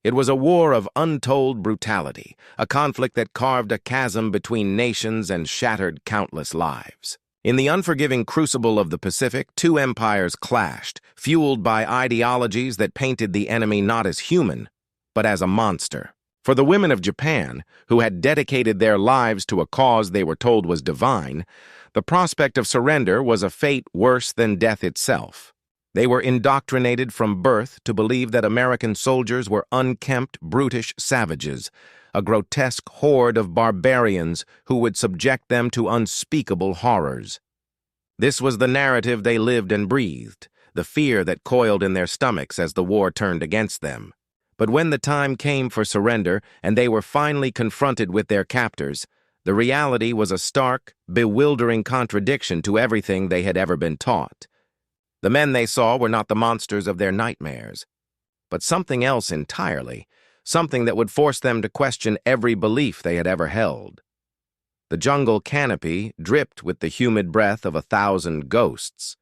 It was a war of untold brutality, a conflict that carved a chasm between nations and shattered countless lives. In the unforgiving crucible of the Pacific, two empires clashed, fueled by ideologies that painted the enemy not as human, but as a monster. For the women of Japan, who had dedicated their lives to a cause they were told was divine, the prospect of surrender was a fate worse than death itself. They were indoctrinated from birth to believe that American soldiers were unkempt, brutish savages, a grotesque horde of barbarians who would subject them to unspeakable horrors. This was the narrative they lived and breathed, the fear that coiled in their stomachs as the war turned against them. But when the time came for surrender and they were finally confronted with their captors, the reality was a stark, bewildering contradiction to everything they had ever been taught. The men they saw were not the monsters of their nightmares, but something else entirely, something that would force them to question every belief they had ever held. The jungle canopy dripped with the humid breath of 1,000 ghosts.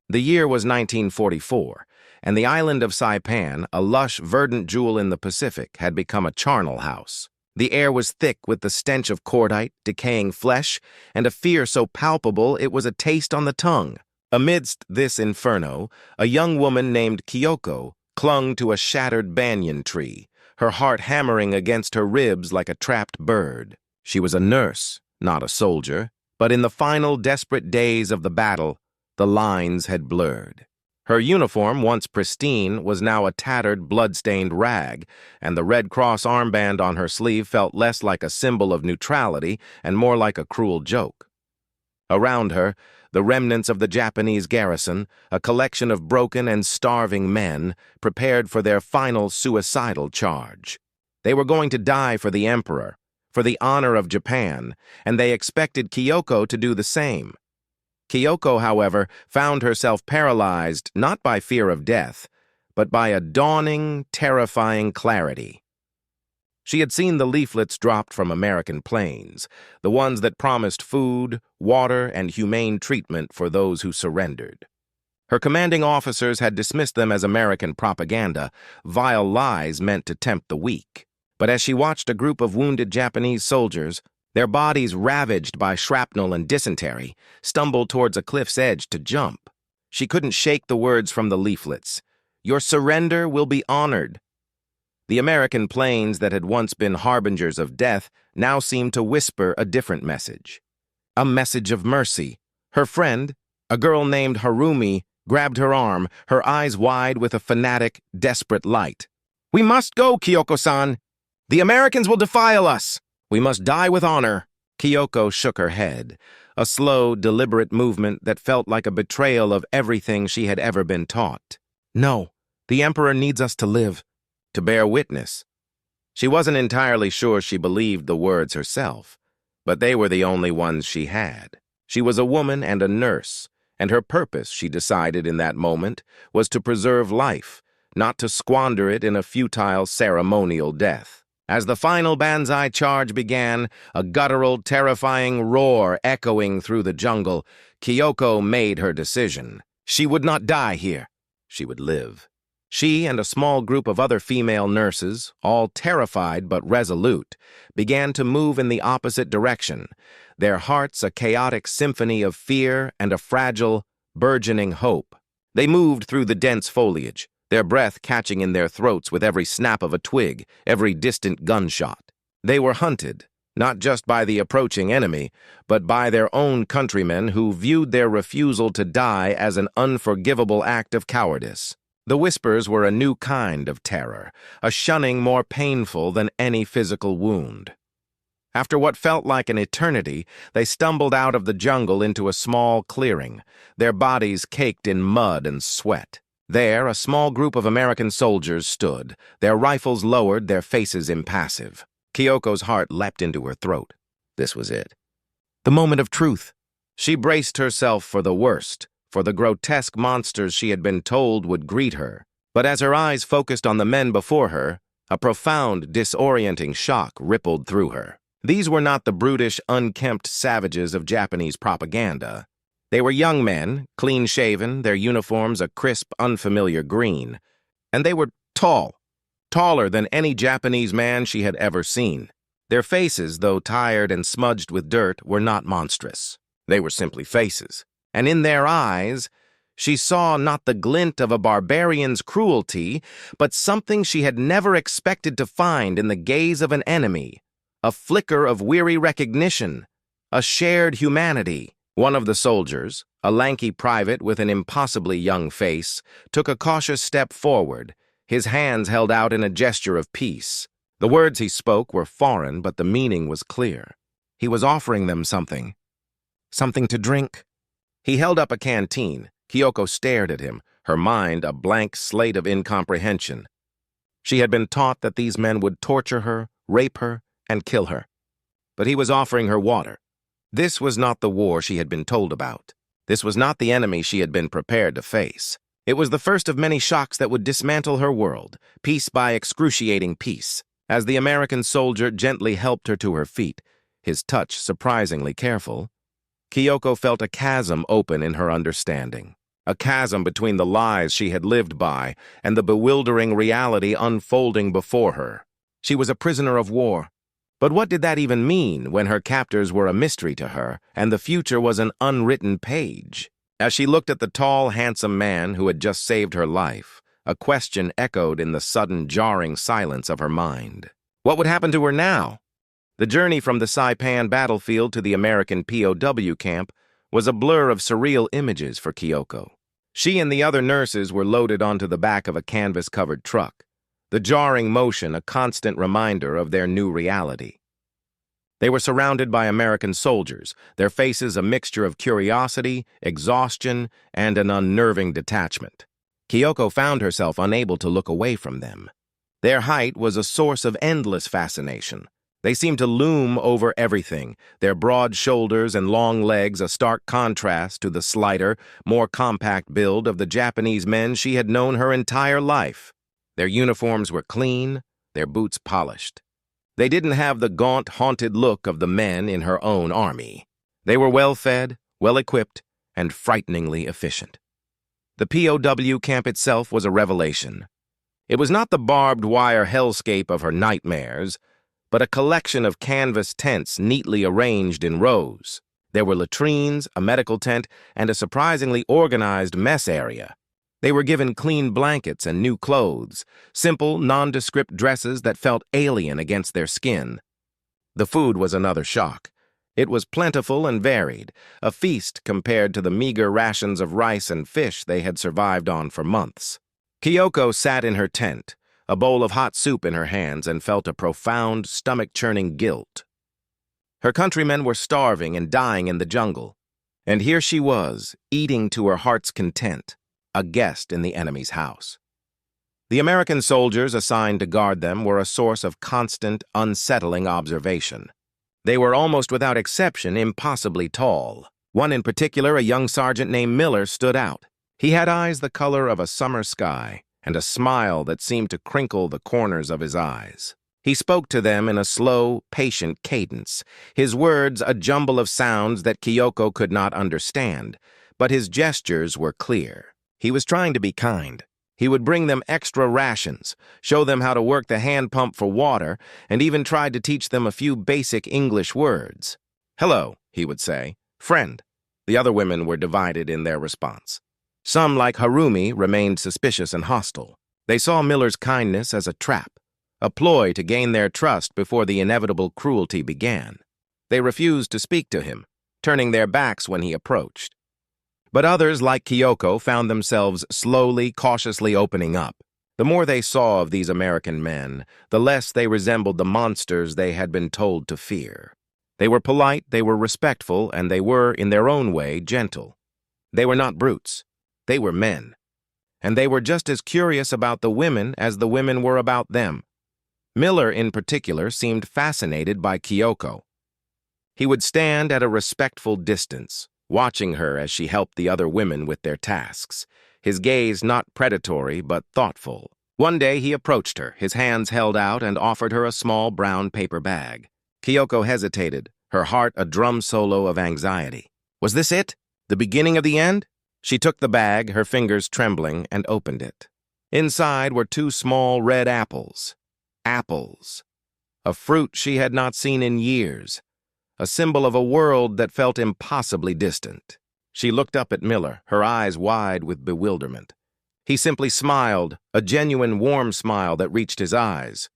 The year was 1944, and the island of Saipan, a lush, verdant jewel in the Pacific, had become a charnel house. The air was thick with the stench of cordite, decaying flesh, and a fear so palpable it was a taste on the tongue. Amidst this inferno, a young woman named Kyoko clung to a shattered banyan tree, her heart hammering against her ribs like a trapped bird. She was a nurse, not a soldier, but in the final desperate days of the battle, the lines had blurred. Her uniform, once pristine, was now a tattered, blood-stained rag, and the Red Cross armband on her sleeve felt less like a symbol of neutrality and more like a cruel joke. Around her, the remnants of the Japanese garrison, a collection of broken and starving men, prepared for their final suicidal charge. They were going to die for the emperor, for the honor of Japan, and they expected Kyoko to do the same. Kyoko, however, found herself paralyzed not by fear of death, but by a dawning, terrifying clarity. She had seen the leaflets dropped from American planes, the ones that promised food, water, and humane treatment for those who surrendered. Her commanding officers had dismissed them as American propaganda, vile lies meant to tempt the weak. But as she watched a group of wounded Japanese soldiers, their bodies ravaged by shrapnel and dysentery, stumble towards a cliff's edge to jump, she couldn't shake the words from the leaflets. "Your surrender will be honored." The American planes that had once been harbingers of death now seemed to whisper a different message. A message of mercy. Her friend, a girl named Harumi, grabbed her arm, her eyes wide with a fanatic, desperate light. "We must go, Kyoko-san. The Americans will defile us. We must die with honor." Kyoko shook her head, a slow, deliberate movement that felt like a betrayal of everything she had ever been taught. "No, the Emperor needs us to live, to bear witness." She wasn't entirely sure she believed the words herself, but they were the only ones she had. She was a woman and a nurse, and her purpose, she decided in that moment, was to preserve life, not to squander it in a futile ceremonial death. As the final banzai charge began, a guttural, terrifying roar echoing through the jungle, Kyoko made her decision. She would not die here. She would live. She and a small group of other female nurses, all terrified but resolute, began to move in the opposite direction, their hearts a chaotic symphony of fear and a fragile, burgeoning hope. They moved through the dense foliage, their breath catching in their throats with every snap of a twig, every distant gunshot. They were hunted, not just by the approaching enemy, but by their own countrymen who viewed their refusal to die as an unforgivable act of cowardice. The whispers were a new kind of terror, a shunning more painful than any physical wound. After what felt like an eternity, they stumbled out of the jungle into a small clearing, their bodies caked in mud and sweat. There, a small group of American soldiers stood, their rifles lowered, their faces impassive. Kyoko's heart leapt into her throat. This was it. The moment of truth. She braced herself for the worst, for the grotesque monsters she had been told would greet her. But as her eyes focused on the men before her, a profound, disorienting shock rippled through her. These were not the brutish, unkempt savages of Japanese propaganda. They were young men, clean-shaven, their uniforms a crisp, unfamiliar green. And they were tall taller than any Japanese man she had ever seen. Their faces, though tired and smudged with dirt, were not monstrous. They were simply faces. And in their eyes, she saw not the glint of a barbarian's cruelty, but something she had never expected to find in the gaze of an enemy, a flicker of weary recognition, a shared humanity. One of the soldiers, a lanky private with an impossibly young face, took a cautious step forward, his hands held out in a gesture of peace. The words he spoke were foreign, but the meaning was clear. He was offering them something. Something to drink. He held up a canteen. Kyoko stared at him, her mind a blank slate of incomprehension. She had been taught that these men would torture her, rape her, and kill her. But he was offering her water. This was not the war she had been told about. This was not the enemy she had been prepared to face. It was the first of many shocks that would dismantle her world, piece by excruciating piece. As the American soldier gently helped her to her feet, his touch surprisingly careful, Kyoko felt a chasm open in her understanding. A chasm between the lies she had lived by and the bewildering reality unfolding before her. She was a prisoner of war. But what did that even mean when her captors were a mystery to her and the future was an unwritten page? As she looked at the tall, handsome man who had just saved her life, a question echoed in the sudden, jarring silence of her mind. What would happen to her now? The journey from the Saipan battlefield to the American POW camp was a blur of surreal images for Kyoko. She and the other nurses were loaded onto the back of a canvas-covered truck, the jarring motion a constant reminder of their new reality. They were surrounded by American soldiers, their faces a mixture of curiosity, exhaustion, and an unnerving detachment. Kyoko found herself unable to look away from them. Their height was a source of endless fascination. They seemed to loom over everything, their broad shoulders and long legs a stark contrast to the slighter, more compact build of the Japanese men she had known her entire life. Their uniforms were clean, their boots polished. They didn't have the gaunt, haunted look of the men in her own army. They were well-fed, well-equipped, and frighteningly efficient. The POW camp itself was a revelation. It was not the barbed wire hellscape of her nightmares, but a collection of canvas tents neatly arranged in rows. There were latrines, a medical tent, and a surprisingly organized mess area. They were given clean blankets and new clothes, simple, nondescript dresses that felt alien against their skin. The food was another shock. It was plentiful and varied, a feast compared to the meager rations of rice and fish they had survived on for months. Kyoko sat in her tent, a bowl of hot soup in her hands, and felt a profound, stomach-churning guilt. Her countrymen were starving and dying in the jungle, and here she was, eating to her heart's content, a guest in the enemy's house. The American soldiers assigned to guard them were a source of constant, unsettling observation. They were almost without exception impossibly tall. One in particular, a young sergeant named Miller, stood out. He had eyes the color of a summer sky, and a smile that seemed to crinkle the corners of his eyes. He spoke to them in a slow, patient cadence, his words a jumble of sounds that Kyoko could not understand, but his gestures were clear. He was trying to be kind. He would bring them extra rations, show them how to work the hand pump for water, and even tried to teach them a few basic English words. "Hello," he would say. "Friend." The other women were divided in their response. Some, like Harumi, remained suspicious and hostile. They saw Miller's kindness as a trap, a ploy to gain their trust before the inevitable cruelty began. They refused to speak to him, turning their backs when he approached. But others, like Kyoko, found themselves slowly, cautiously opening up. The more they saw of these American men, the less they resembled the monsters they had been told to fear. They were polite, they were respectful, and they were, in their own way, gentle. They were not brutes. They were men. And they were just as curious about the women as the women were about them. Miller, in particular, seemed fascinated by Kyoko. He would stand at a respectful distance, watching her as she helped the other women with their tasks, his gaze not predatory but thoughtful. One day he approached her, his hands held out, and offered her a small brown paper bag. Kyoko hesitated, her heart a drum solo of anxiety. Was this it? The beginning of the end? She took the bag, her fingers trembling, and opened it. Inside were two small red apples. Apples. A fruit she had not seen in years. A symbol of a world that felt impossibly distant. She looked up at Miller, her eyes wide with bewilderment. He simply smiled, a genuine warm smile that reached his eyes.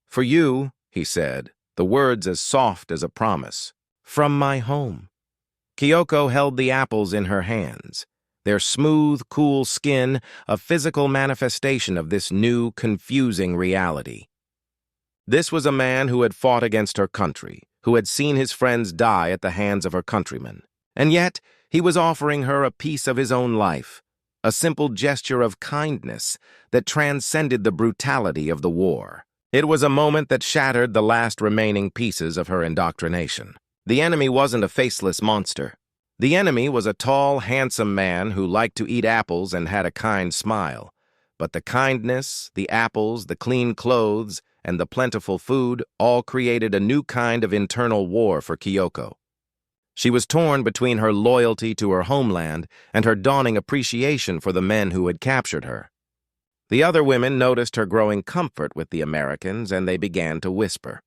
"For you," he said, the words as soft as a promise. "From my home." Kyoko held the apples in her hands, their smooth, cool skin a physical manifestation of this new, confusing reality. This was a man who had fought against her country, who had seen his friends die at the hands of her countrymen. And yet, he was offering her a piece of his own life, a simple gesture of kindness that transcended the brutality of the war. It was a moment that shattered the last remaining pieces of her indoctrination. The enemy wasn't a faceless monster. The enemy was a tall, handsome man who liked to eat apples and had a kind smile. But the kindness, the apples, the clean clothes, and the plentiful food all created a new kind of internal war for Kyoko. She was torn between her loyalty to her homeland and her dawning appreciation for the men who had captured her. The other women noticed her growing comfort with the Americans, and they began to whisper.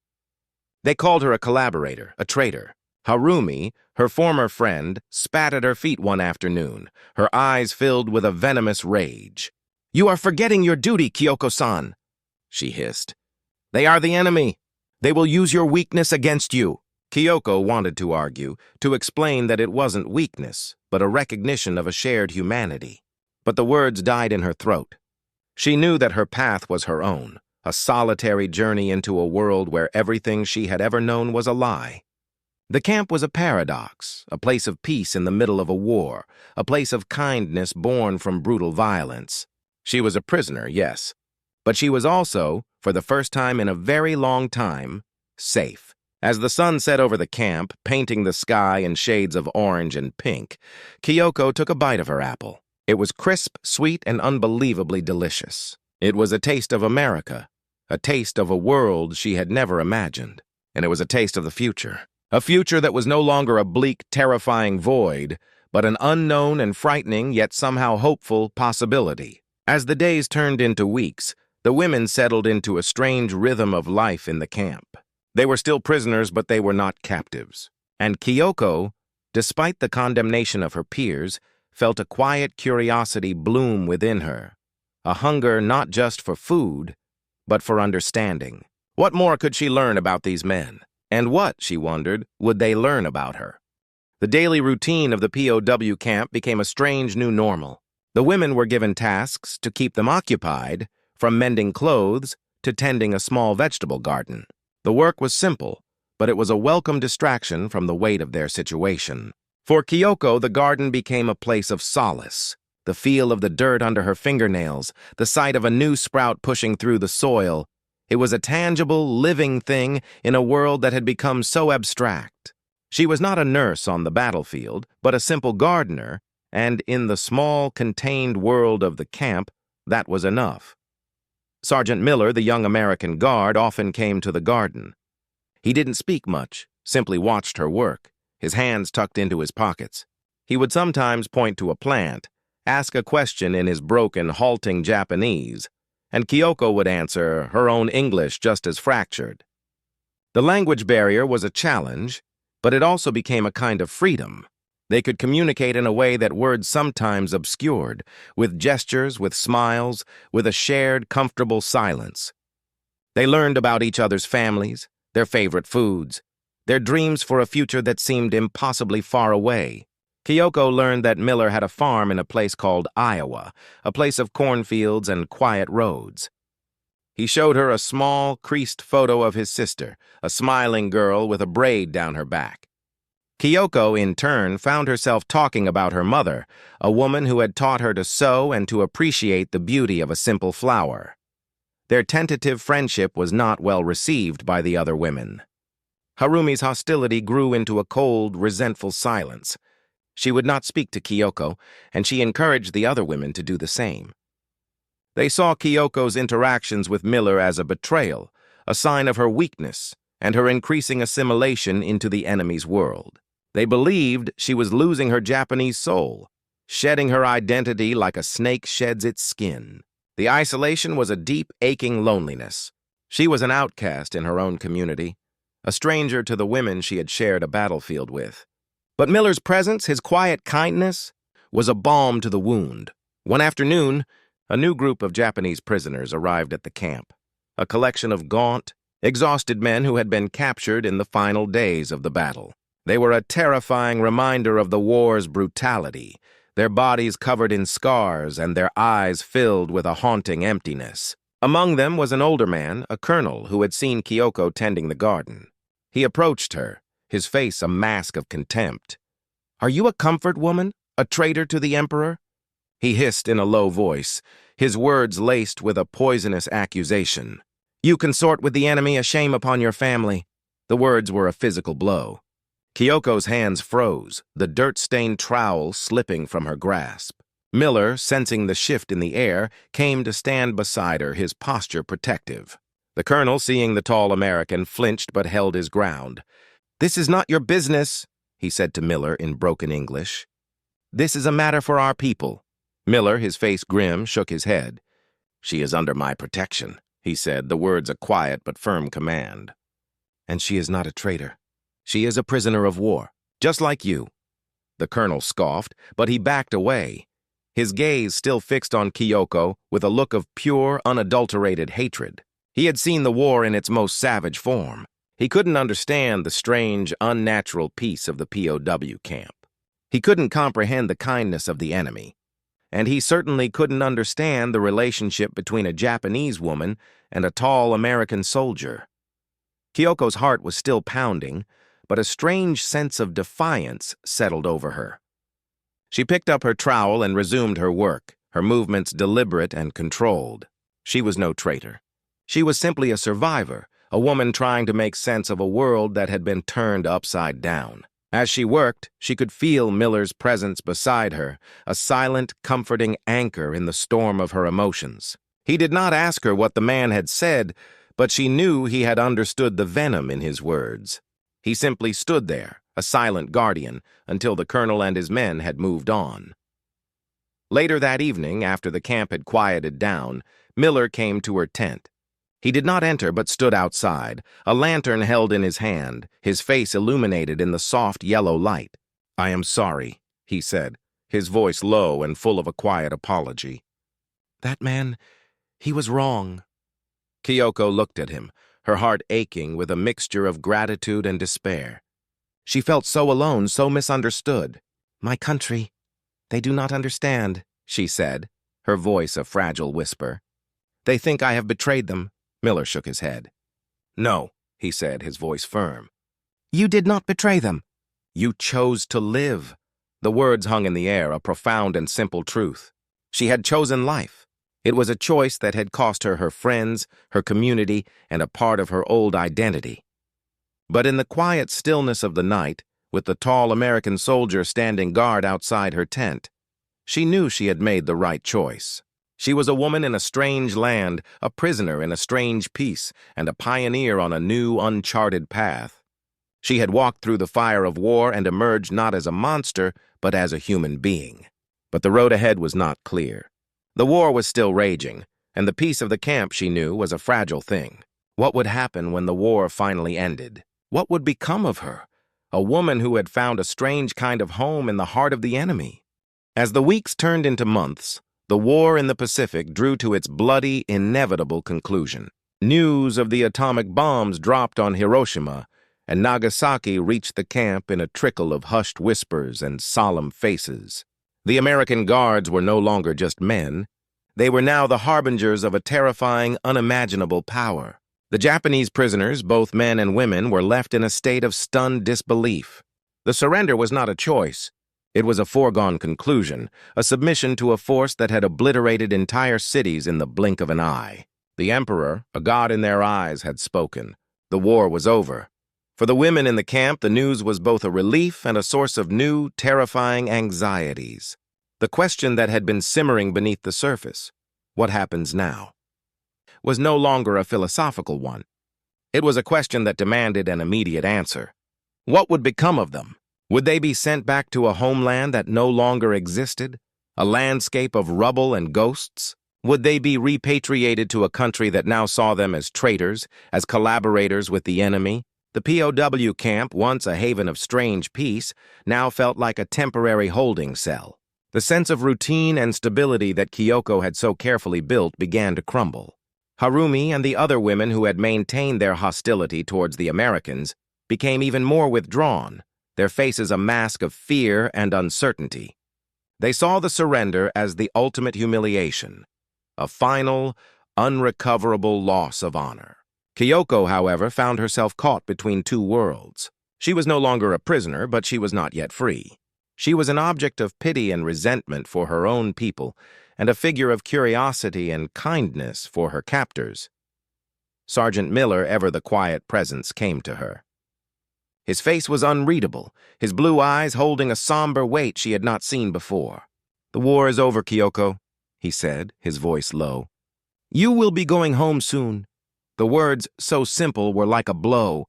They called her a collaborator, a traitor. Harumi, her former friend, spat at her feet one afternoon, her eyes filled with a venomous rage. "You are forgetting your duty, Kyoko-san," she hissed. "They are the enemy. They will use your weakness against you." Kyoko wanted to argue, to explain that it wasn't weakness, but a recognition of a shared humanity. But the words died in her throat. She knew that her path was her own, a solitary journey into a world where everything she had ever known was a lie. The camp was a paradox, a place of peace in the middle of a war, a place of kindness born from brutal violence. She was a prisoner, yes, but she was also, for the first time in a very long time, safe. As the sun set over the camp, painting the sky in shades of orange and pink, Kyoko took a bite of her apple. It was crisp, sweet, and unbelievably delicious. It was a taste of America, a taste of a world she had never imagined. And it was a taste of the future. A future that was no longer a bleak, terrifying void, but an unknown and frightening, yet somehow hopeful possibility. As the days turned into weeks, the women settled into a strange rhythm of life in the camp. They were still prisoners, but they were not captives. And Kyoko, despite the condemnation of her peers, felt a quiet curiosity bloom within her, a hunger not just for food, but for understanding. What more could she learn about these men? And what, she wondered, would they learn about her? The daily routine of the POW camp became a strange new normal. The women were given tasks to keep them occupied, from mending clothes to tending a small vegetable garden. The work was simple, but it was a welcome distraction from the weight of their situation. For Kyoko, the garden became a place of solace. The feel of the dirt under her fingernails, the sight of a new sprout pushing through the soil. It was a tangible, living thing in a world that had become so abstract. She was not a nurse on the battlefield, but a simple gardener, and in the small, contained world of the camp, that was enough. Sergeant Miller, the young American guard, often came to the garden. He didn't speak much, simply watched her work, his hands tucked into his pockets. He would sometimes point to a plant, ask a question in his broken, halting Japanese, and Kyoko would answer, her own English just as fractured. The language barrier was a challenge, but it also became a kind of freedom. They could communicate in a way that words sometimes obscured, with gestures, with smiles, with a shared, comfortable silence. They learned about each other's families, their favorite foods, their dreams for a future that seemed impossibly far away. Kyoko learned that Miller had a farm in a place called Iowa, a place of cornfields and quiet roads. He showed her a small, creased photo of his sister, a smiling girl with a braid down her back. Kyoko, in turn, found herself talking about her mother, a woman who had taught her to sew and to appreciate the beauty of a simple flower. Their tentative friendship was not well received by the other women. Harumi's hostility grew into a cold, resentful silence. She would not speak to Kyoko, and she encouraged the other women to do the same. They saw Kyoko's interactions with Miller as a betrayal, a sign of her weakness, and her increasing assimilation into the enemy's world. They believed she was losing her Japanese soul, shedding her identity like a snake sheds its skin. The isolation was a deep, aching loneliness. She was an outcast in her own community, a stranger to the women she had shared a battlefield with. But Miller's presence, his quiet kindness, was a balm to the wound. One afternoon, a new group of Japanese prisoners arrived at the camp, a collection of gaunt, exhausted men who had been captured in the final days of the battle. They were a terrifying reminder of the war's brutality, their bodies covered in scars and their eyes filled with a haunting emptiness. Among them was an older man, a colonel, who had seen Kyoko tending the garden. He approached her, his face a mask of contempt. "Are you a comfort woman? A traitor to the emperor?" He hissed in a low voice, his words laced with a poisonous accusation. "You consort with the enemy, a shame upon your family." The words were a physical blow. Kyoko's hands froze, the dirt-stained trowel slipping from her grasp. Miller, sensing the shift in the air, came to stand beside her, his posture protective. The colonel, seeing the tall American, flinched but held his ground. "This is not your business," he said to Miller in broken English. "This is a matter for our people." Miller, his face grim, shook his head. "She is under my protection," he said, the words a quiet but firm command. "And she is not a traitor. She is a prisoner of war, just like you." The colonel scoffed, but he backed away, his gaze still fixed on Kyoko with a look of pure, unadulterated hatred. He had seen the war in its most savage form. He couldn't understand the strange, unnatural peace of the POW camp. He couldn't comprehend the kindness of the enemy. And he certainly couldn't understand the relationship between a Japanese woman and a tall American soldier. Kyoko's heart was still pounding, but a strange sense of defiance settled over her. She picked up her trowel and resumed her work, her movements deliberate and controlled. She was no traitor. She was simply a survivor, a woman trying to make sense of a world that had been turned upside down. As she worked, she could feel Miller's presence beside her, a silent, comforting anchor in the storm of her emotions. He did not ask her what the man had said, but she knew he had understood the venom in his words. He simply stood there, a silent guardian, until the colonel and his men had moved on. Later that evening, after the camp had quieted down, Miller came to her tent. He did not enter but stood outside, a lantern held in his hand, his face illuminated in the soft yellow light. "I am sorry," he said, his voice low and full of a quiet apology. "That man, he was wrong." Kyoko looked at him, her heart aching with a mixture of gratitude and despair. She felt so alone, so misunderstood. "My country, they do not understand," she said, her voice a fragile whisper. "They think I have betrayed them." Miller shook his head. "No," he said, his voice firm. "You did not betray them. You chose to live." The words hung in the air, a profound and simple truth. She had chosen life. It was a choice that had cost her her friends, her community, and a part of her old identity. But in the quiet stillness of the night, with the tall American soldier standing guard outside her tent, she knew she had made the right choice. She was a woman in a strange land, a prisoner in a strange peace, and a pioneer on a new, uncharted path. She had walked through the fire of war and emerged not as a monster, but as a human being. But the road ahead was not clear. The war was still raging, and the peace of the camp, she knew, was a fragile thing. What would happen when the war finally ended? What would become of her? A woman who had found a strange kind of home in the heart of the enemy. As the weeks turned into months, the war in the Pacific drew to its bloody, inevitable conclusion. News of the atomic bombs dropped on Hiroshima, and Nagasaki reached the camp in a trickle of hushed whispers and solemn faces. The American guards were no longer just men. They were now the harbingers of a terrifying, unimaginable power. The Japanese prisoners, both men and women, were left in a state of stunned disbelief. The surrender was not a choice. It was a foregone conclusion, a submission to a force that had obliterated entire cities in the blink of an eye. The emperor, a god in their eyes, had spoken. The war was over. For the women in the camp, the news was both a relief and a source of new, terrifying anxieties. The question that had been simmering beneath the surface, what happens now, was no longer a philosophical one. It was a question that demanded an immediate answer. What would become of them? Would they be sent back to a homeland that no longer existed? A landscape of rubble and ghosts? Would they be repatriated to a country that now saw them as traitors, as collaborators with the enemy? The POW camp, once a haven of strange peace, now felt like a temporary holding cell. The sense of routine and stability that Kyoko had so carefully built began to crumble. Harumi and the other women who had maintained their hostility towards the Americans became even more withdrawn, their faces a mask of fear and uncertainty. They saw the surrender as the ultimate humiliation, a final, unrecoverable loss of honor. Kyoko, however, found herself caught between two worlds. She was no longer a prisoner, but she was not yet free. She was an object of pity and resentment for her own people, and a figure of curiosity and kindness for her captors. Sergeant Miller, ever the quiet presence, came to her. His face was unreadable, his blue eyes holding a somber weight she had not seen before. "The war is over, Kyoko," he said, his voice low. "You will be going home soon." The words, so simple, were like a blow.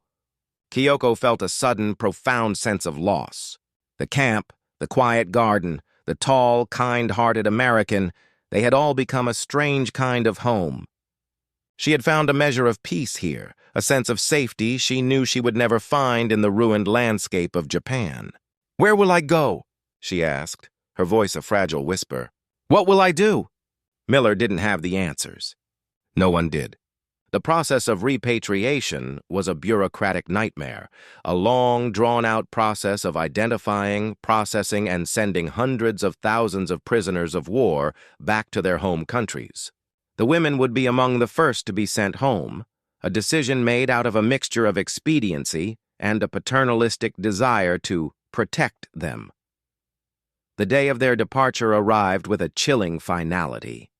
Kyoko felt a sudden, profound sense of loss. The camp, the quiet garden, the tall, kind-hearted American, they had all become a strange kind of home. She had found a measure of peace here, a sense of safety she knew she would never find in the ruined landscape of Japan. "Where will I go?" she asked, her voice a fragile whisper. "What will I do?" Miller didn't have the answers. No one did. The process of repatriation was a bureaucratic nightmare, a long, drawn-out process of identifying, processing, and sending hundreds of thousands of prisoners of war back to their home countries. The women would be among the first to be sent home, a decision made out of a mixture of expediency and a paternalistic desire to protect them. The day of their departure arrived with a chilling finality.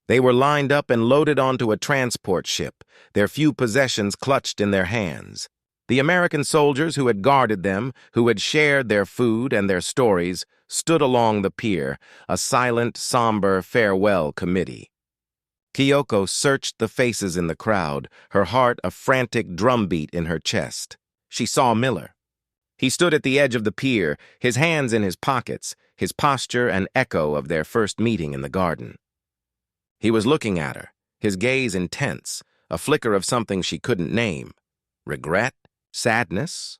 They were lined up and loaded onto a transport ship, their few possessions clutched in their hands. The American soldiers who had guarded them, who had shared their food and their stories, stood along the pier, a silent, somber farewell committee. Kyoko searched the faces in the crowd, her heart a frantic drumbeat in her chest. She saw Miller. He stood at the edge of the pier, his hands in his pockets, his posture an echo of their first meeting in the garden. He was looking at her, his gaze intense, a flicker of something she couldn't name. Regret? Sadness?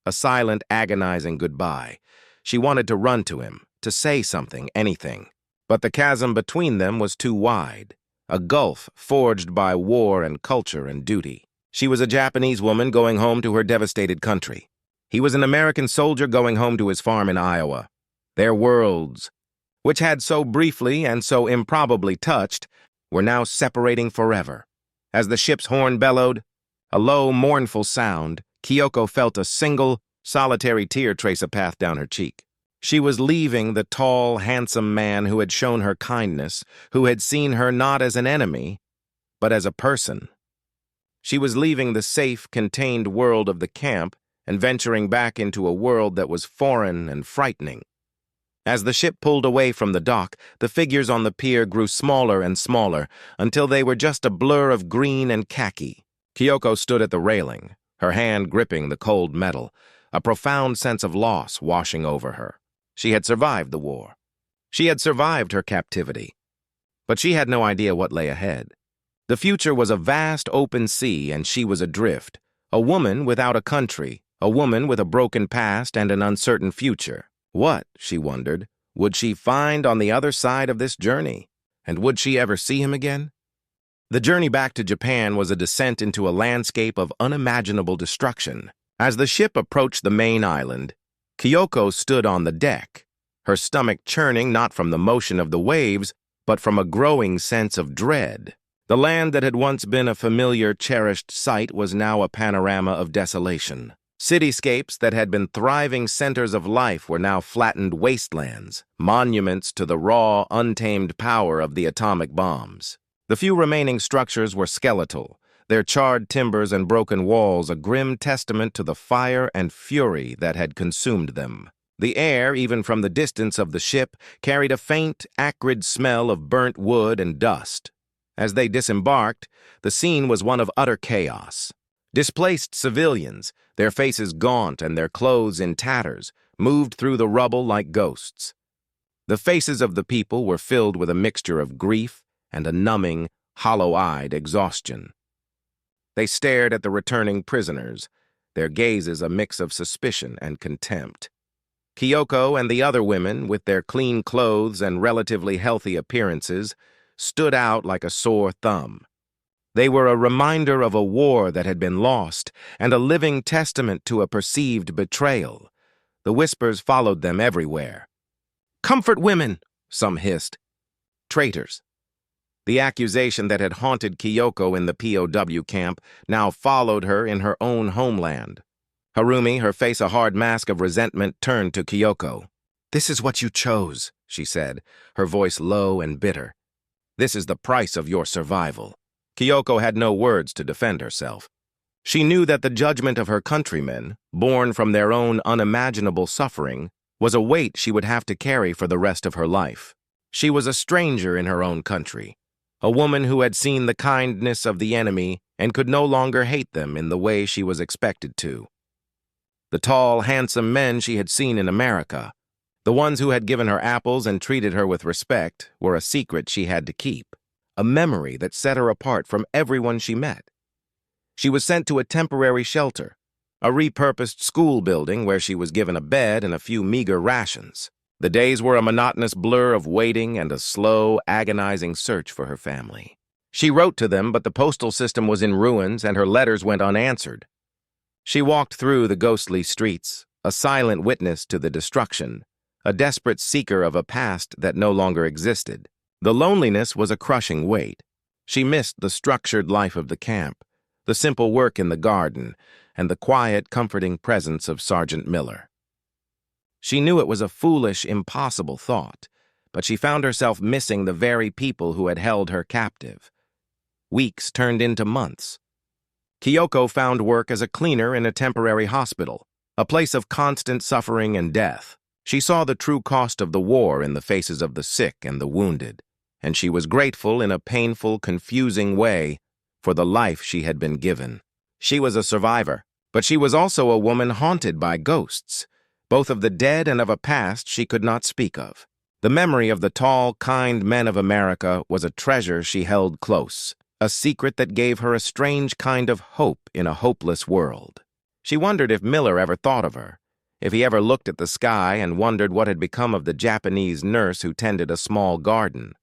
A silent, agonizing goodbye. She wanted to run to him, to say something, anything. But the chasm between them was too wide, a gulf forged by war and culture and duty. She was a Japanese woman going home to her devastated country. He was an American soldier going home to his farm in Iowa. Their worlds, which had so briefly and so improbably touched, were now separating forever. As the ship's horn bellowed, a low, mournful sound, Kyoko felt a single, solitary tear trace a path down her cheek. She was leaving the tall, handsome man who had shown her kindness, who had seen her not as an enemy, but as a person. She was leaving the safe, contained world of the camp and venturing back into a world that was foreign and frightening. As the ship pulled away from the dock, the figures on the pier grew smaller and smaller until they were just a blur of green and khaki. Kyoko stood at the railing, her hand gripping the cold metal, a profound sense of loss washing over her. She had survived the war. She had survived her captivity. But she had no idea what lay ahead. The future was a vast open sea and she was adrift, a woman without a country, a woman with a broken past and an uncertain future. What, she wondered, would she find on the other side of this journey? And would she ever see him again? The journey back to Japan was a descent into a landscape of unimaginable destruction. As the ship approached the main island, Kyoko stood on the deck, her stomach churning not from the motion of the waves, but from a growing sense of dread. The land that had once been a familiar, cherished sight was now a panorama of desolation. Cityscapes that had been thriving centers of life were now flattened wastelands, monuments to the raw, untamed power of the atomic bombs. The few remaining structures were skeletal, their charred timbers and broken walls a grim testament to the fire and fury that had consumed them. The air, even from the distance of the ship, carried a faint, acrid smell of burnt wood and dust. As they disembarked, the scene was one of utter chaos. Displaced civilians, their faces gaunt and their clothes in tatters, moved through the rubble like ghosts. The faces of the people were filled with a mixture of grief, and a numbing, hollow-eyed exhaustion. They stared at the returning prisoners, their gazes a mix of suspicion and contempt. Kyoko and the other women, with their clean clothes and relatively healthy appearances, stood out like a sore thumb. They were a reminder of a war that had been lost and a living testament to a perceived betrayal. The whispers followed them everywhere. "Comfort women," some hissed. "Traitors." The accusation that had haunted Kyoko in the POW camp now followed her in her own homeland. Harumi, her face a hard mask of resentment, turned to Kyoko. "This is what you chose," she said, her voice low and bitter. "This is the price of your survival." Kyoko had no words to defend herself. She knew that the judgment of her countrymen, born from their own unimaginable suffering, was a weight she would have to carry for the rest of her life. She was a stranger in her own country, a woman who had seen the kindness of the enemy and could no longer hate them in the way she was expected to. The tall, handsome men she had seen in America, the ones who had given her apples and treated her with respect, were a secret she had to keep, a memory that set her apart from everyone she met. She was sent to a temporary shelter, a repurposed school building where she was given a bed and a few meager rations. The days were a monotonous blur of waiting and a slow, agonizing search for her family. She wrote to them, but the postal system was in ruins and her letters went unanswered. She walked through the ghostly streets, a silent witness to the destruction, a desperate seeker of a past that no longer existed. The loneliness was a crushing weight. She missed the structured life of the camp, the simple work in the garden, and the quiet, comforting presence of Sergeant Miller. She knew it was a foolish, impossible thought, but she found herself missing the very people who had held her captive. Weeks turned into months. Kyoko found work as a cleaner in a temporary hospital, a place of constant suffering and death. She saw the true cost of the war in the faces of the sick and the wounded, and she was grateful in a painful, confusing way for the life she had been given. She was a survivor, but she was also a woman haunted by ghosts, both of the dead and of a past she could not speak of. The memory of the tall, kind men of America was a treasure she held close, a secret that gave her a strange kind of hope in a hopeless world. She wondered if Miller ever thought of her, if he ever looked at the sky and wondered what had become of the Japanese nurse who tended a small garden.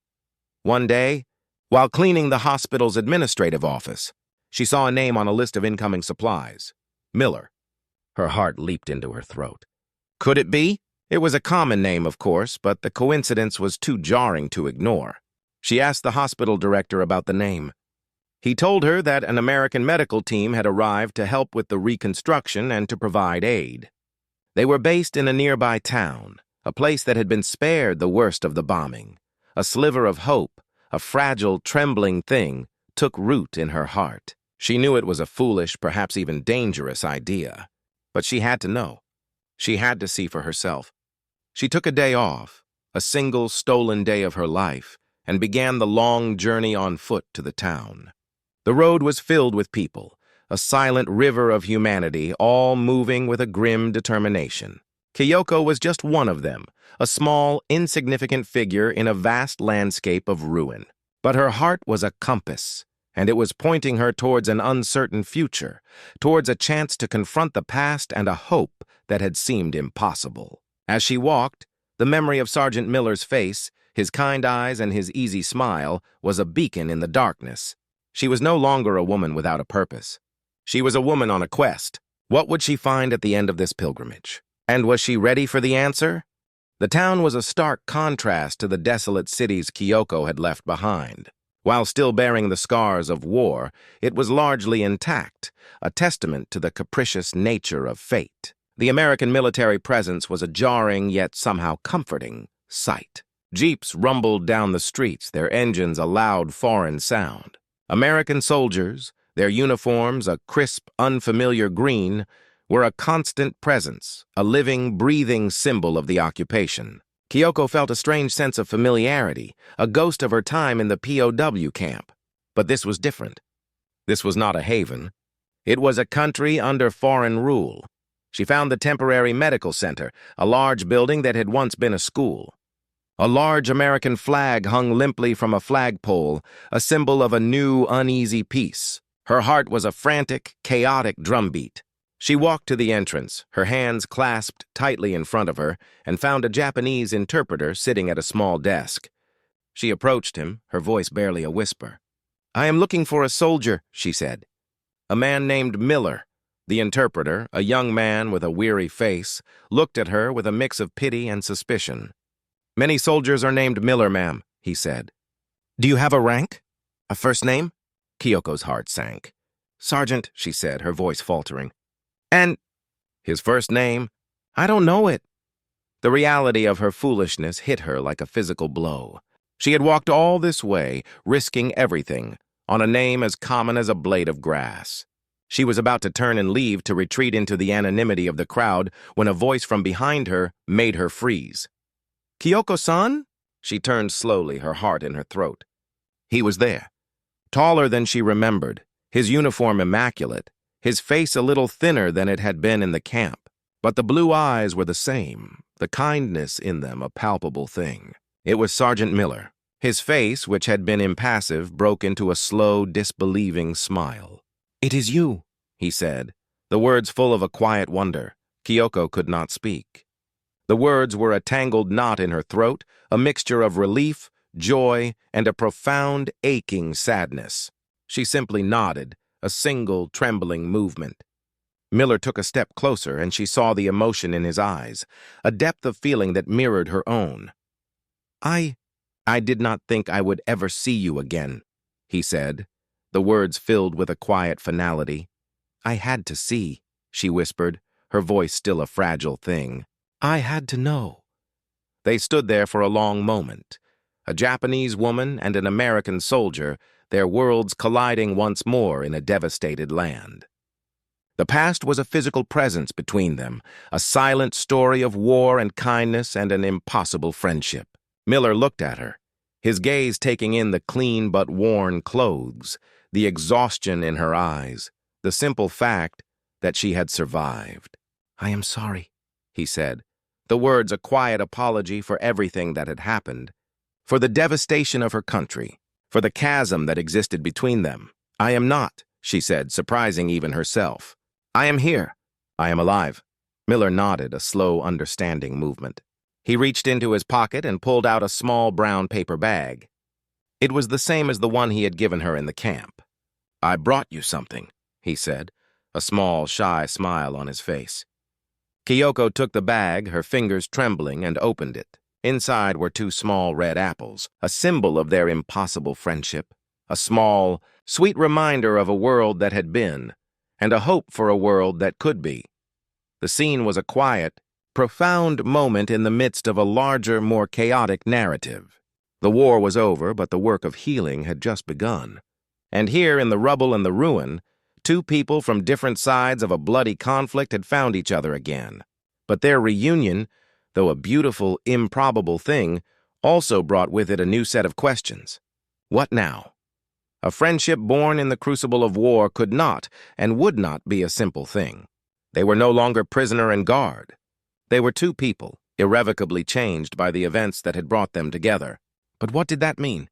One day, while cleaning the hospital's administrative office, she saw a name on a list of incoming supplies. Miller. Her heart leaped into her throat. Could it be? It was a common name, of course, but the coincidence was too jarring to ignore. She asked the hospital director about the name. He told her that an American medical team had arrived to help with the reconstruction and to provide aid. They were based in a nearby town, a place that had been spared the worst of the bombing. A sliver of hope, a fragile, trembling thing, took root in her heart. She knew it was a foolish, perhaps even dangerous idea. But she had to know. She had to see for herself. She took a day off, a single stolen day of her life, and began the long journey on foot to the town. The road was filled with people, a silent river of humanity, all moving with a grim determination. Kyoko was just one of them, a small, insignificant figure in a vast landscape of ruin. But her heart was a compass, and it was pointing her towards an uncertain future, towards a chance to confront the past and a hope that had seemed impossible. As she walked, the memory of Sergeant Miller's face, his kind eyes and his easy smile, was a beacon in the darkness. She was no longer a woman without a purpose. She was a woman on a quest. What would she find at the end of this pilgrimage? And was she ready for the answer? The town was a stark contrast to the desolate cities Kyoko had left behind. While still bearing the scars of war, it was largely intact, a testament to the capricious nature of fate. The American military presence was a jarring yet somehow comforting sight. Jeeps rumbled down the streets, their engines a loud foreign sound. American soldiers, their uniforms a crisp, unfamiliar green, were a constant presence, a living, breathing symbol of the occupation. Kyoko felt a strange sense of familiarity, a ghost of her time in the POW camp. But this was different. This was not a haven. It was a country under foreign rule. She found the temporary medical center, a large building that had once been a school. A large American flag hung limply from a flagpole, a symbol of a new, uneasy peace. Her heart was a frantic, chaotic drumbeat. She walked to the entrance, her hands clasped tightly in front of her, and found a Japanese interpreter sitting at a small desk. She approached him, her voice barely a whisper. "I am looking for a soldier," she said. A man named Miller. The interpreter, a young man with a weary face, looked at her with a mix of pity and suspicion. "Many soldiers are named Miller, ma'am," he said. "Do you have a rank? A first name?" Kyoko's heart sank. "Sergeant," she said, her voice faltering. "And his first name? I don't know it." The reality of her foolishness hit her like a physical blow. She had walked all this way, risking everything, on a name as common as a blade of grass. She was about to turn and leave to retreat into the anonymity of the crowd when a voice from behind her made her freeze. "Kyoko-san?" She turned slowly, her heart in her throat. He was there, taller than she remembered, his uniform immaculate, his face a little thinner than it had been in the camp. But the blue eyes were the same, the kindness in them a palpable thing. It was Sergeant Miller. His face, which had been impassive, broke into a slow, disbelieving smile. "It is you," he said, the words full of a quiet wonder. Kyoko could not speak. The words were a tangled knot in her throat, a mixture of relief, joy, and a profound, aching sadness. She simply nodded, a single, trembling movement. Miller took a step closer, and she saw the emotion in his eyes, a depth of feeling that mirrored her own. I did not think I would ever see you again," he said, the words filled with a quiet finality. "I had to see," she whispered, her voice still a fragile thing. "I had to know." They stood there for a long moment, a Japanese woman and an American soldier, their worlds colliding once more in a devastated land. The past was a physical presence between them, a silent story of war and kindness and an impossible friendship. Miller looked at her, his gaze taking in the clean but worn clothes, the exhaustion in her eyes, the simple fact that she had survived. "I am sorry," he said, the words a quiet apology for everything that had happened, for the devastation of her country, for the chasm that existed between them. "I am not," she said, surprising even herself. "I am here. I am alive." Miller nodded, a slow, understanding movement. He reached into his pocket and pulled out a small brown paper bag. It was the same as the one he had given her in the camp. "I brought you something," he said, a small, shy smile on his face. Kyoko took the bag, her fingers trembling, and opened it. Inside were 2 small red apples, a symbol of their impossible friendship, a small, sweet reminder of a world that had been, and a hope for a world that could be. The scene was a quiet, profound moment in the midst of a larger, more chaotic narrative. The war was over, but the work of healing had just begun. And here, in the rubble and the ruin, 2 people from different sides of a bloody conflict had found each other again. But their reunion, though a beautiful, improbable thing, also brought with it a new set of questions. What now? A friendship born in the crucible of war could not and would not be a simple thing. They were no longer prisoner and guard. They were 2 people, irrevocably changed by the events that had brought them together. But what did that mean?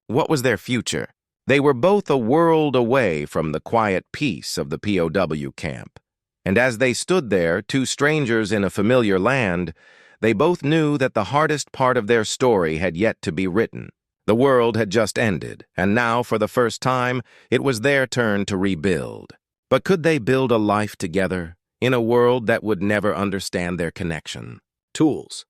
What was their future? They were both a world away from the quiet peace of the POW camp. And as they stood there, 2 strangers in a familiar land, they both knew that the hardest part of their story had yet to be written. The world had just ended, and now, for the first time, it was their turn to rebuild. But could they build a life together, in a world that would never understand their connection? Tools.